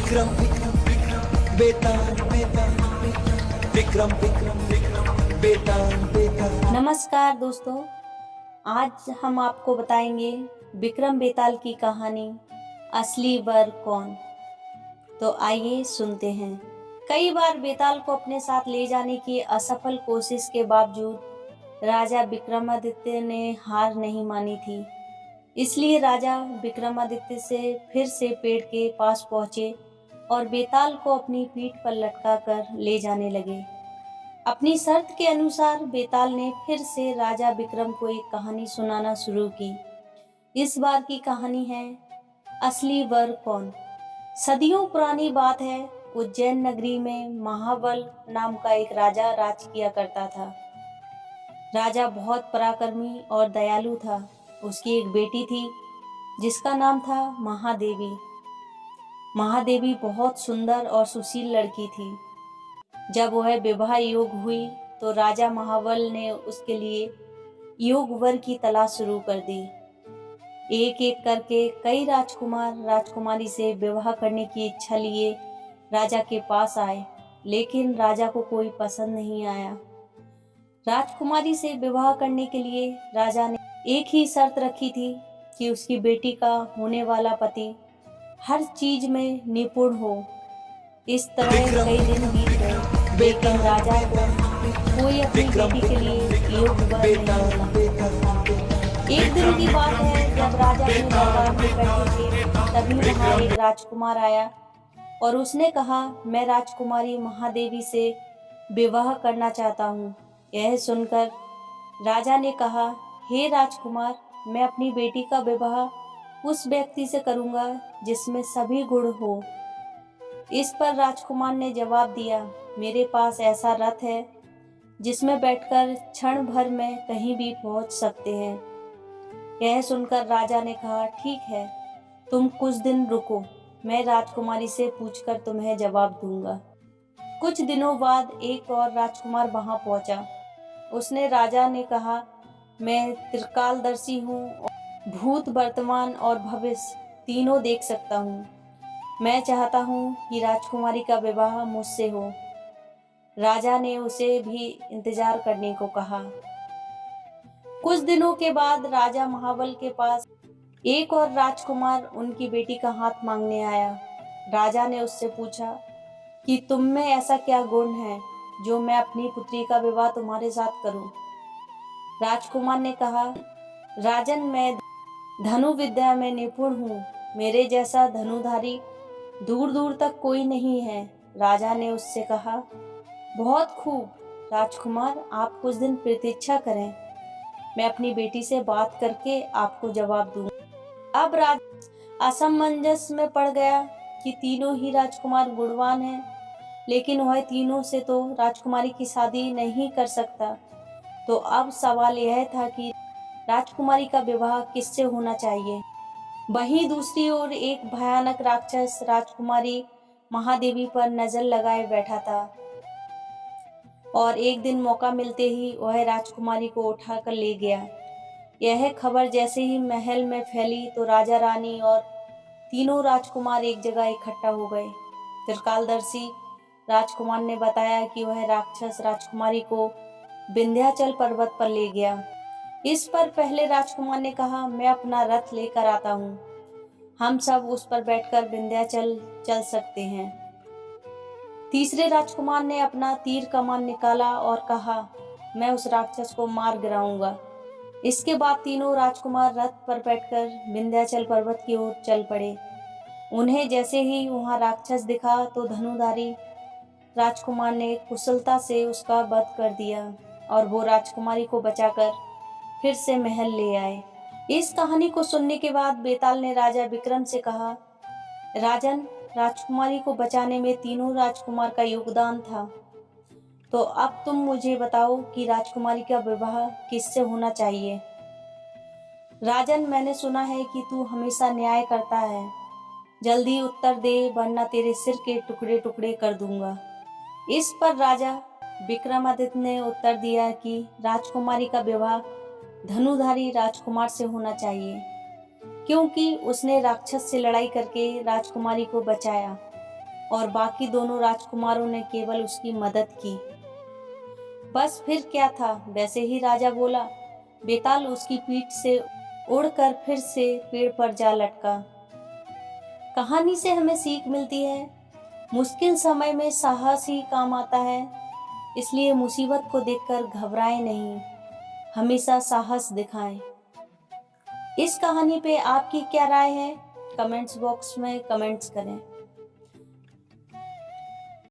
विक्रम बेताल विक्रम बेताल। नमस्कार दोस्तों, आज हम आपको बताएंगे विक्रम बेताल की कहानी असली वर कौन। तो आइए सुनते हैं। कई बार बेताल को अपने साथ ले जाने की असफल कोशिश के बावजूद राजा विक्रमादित्य ने हार नहीं मानी थी। इसलिए राजा विक्रमादित्य से फिर से पेड़ के पास पहुंचे और बेताल को अपनी पीठ पर लटका कर ले जाने लगे। अपनी शर्त के अनुसार बेताल ने फिर से राजा विक्रम को एक कहानी सुनाना शुरू की। इस बार की कहानी है असली वर कौन। सदियों पुरानी बात है, उज्जैन नगरी में महाबल नाम का एक राजा राज किया करता था। राजा बहुत पराक्रमी और दयालु था। उसकी एक बेटी थी जिसका नाम था महादेवी। महादेवी बहुत सुंदर और सुशील लड़की थी। जब वह विवाह योग्य हुई तो राजा महाबल ने उसके लिए योग्य वर की तलाश शुरू कर दी। एक एक करके कई राजकुमार राजकुमारी से विवाह करने की इच्छा लिए राजा के पास आए, लेकिन राजा को कोई पसंद नहीं आया। राजकुमारी से विवाह करने के लिए राजा ने एक ही शर्त रखी थी कि उसकी बेटी का होने वाला पति हर चीज में निपुण हो। इस तरह कई दिन बीत गए, लेकिन राजा को कोई अपनी बेटी के लिए योग्य वर नहीं मिला। एक दिन की बात है, जब राजा अपने दरबार में बैठे थे, तभी वहां एक राजकुमार आया और उसने कहा, मैं राजकुमारी महादेवी से विवाह करना चाहता हूँ। यह सुनकर राजा ने कहा, हे राजकुमार, मैं अपनी बेटी का विवाह उस व्यक्ति से करूंगा जिसमें सभी गुण हो। इस पर राजकुमार ने जवाब दिया, मेरे पास ऐसा रथ है जिसमें बैठकर क्षण भर में कहीं भी पहुंच सकते हैं। यह सुनकर राजा ने कहा, ठीक है, तुम कुछ दिन रुको, मैं राजकुमारी से पूछकर तुम्हें जवाब दूंगा। कुछ दिनों बाद एक और राजकुमार वहां पहुंचा। उसने राजा ने कहा, मैं त्रिकालदर्शी हूँ, भूत वर्तमान और भविष्य तीनों देख सकता हूँ। मैं चाहता हूँ कि राजकुमारी का विवाह मुझसे हो। राजा ने उसे भी इंतजार करने को कहा। कुछ दिनों के बाद राजा महाबल के पास एक और राजकुमार उनकी बेटी का हाथ मांगने आया। राजा ने उससे पूछा कि तुम में ऐसा क्या गुण है जो मैं अपनी पुत्री का विवाह तुम्हारे साथ करूं। राजकुमार ने कहा, राजन, मैं धनु विद्या में निपुण हूँ। मेरे जैसा धनुधारी दूर दूर तक कोई नहीं है। राजा ने उससे कहा, बहुत खूब राजकुमार, आप कुछ दिन प्रतीक्षा करें, मैं अपनी बेटी से बात करके आपको जवाब दूंगा। अब राजा असमंजस में पड़ गया कि तीनों ही राजकुमार गुणवान हैं, लेकिन वह तीनों से तो राजकुमारी की शादी नहीं कर सकता। तो अब सवाल यह था कि राजकुमारी का विवाह किससे होना चाहिए। वहीं दूसरी ओर एक भयानक राक्षस राजकुमारी महादेवी पर नजर लगाए बैठा था और एक दिन मौका मिलते ही वह राजकुमारी को उठाकर ले गया। यह खबर जैसे ही महल में फैली तो राजा रानी और तीनों राजकुमार एक जगह इकट्ठा हो गए। त्रिकालदर्शी राजकुमार ने बताया कि वह राक्षस राजकुमारी को विंध्याचल पर्वत पर ले गया। इस पर पहले राजकुमार ने कहा, मैं अपना रथ लेकर आता हूँ, हम सब उस पर बैठकर विंध्याचल चल सकते हैं। तीसरे राजकुमार ने अपना तीर कमान निकाला और कहा, मैं उस राक्षस को मार गिराऊंगा। इसके बाद तीनों राजकुमार रथ पर बैठकर विंध्याचल पर्वत की ओर चल पड़े। उन्हें जैसे ही वहां राक्षस दिखा तो धनुधारी राजकुमार ने कुशलता से उसका वध कर दिया और वो राजकुमारी को बचाकर फिर से महल ले आए। इस कहानी को सुनने के बाद बेताल ने राजा विक्रम से कहा, राजन, राजकुमारी को बचाने में तीनों राजकुमार का योगदान था। तो अब तुम मुझे बताओ कि राजकुमारी का विवाह किससे होना चाहिए। राजन, मैंने सुना है कि तू हमेशा न्याय करता है। जल्दी उत्तर दे, वरना तेरे सिर के टुकड़े टुकड़े कर दूंगा। इस पर राजा विक्रमादित्य ने उत्तर दिया कि राजकुमारी का विवाह धनुधारी राजकुमार से होना चाहिए, क्योंकि उसने राक्षस से लड़ाई करके राजकुमारी को बचाया। और बाकी दोनों राजकुमारों ने केवल उसकी मदद की। बस फिर क्या था, वैसे ही राजा बोला। बेताल उसकी पीठ से उड़कर फिर से पेड़ पर जा लटका। कहानी से हमें सीख मिलती है, मुश्किल समय में साहस ही काम आता है। इसलिए मुसीबत को देखकर घबराएं नहीं, हमेशा साहस दिखाएं। इस कहानी पे आपकी क्या राय है? कमेंट्स बॉक्स में कमेंट्स करें।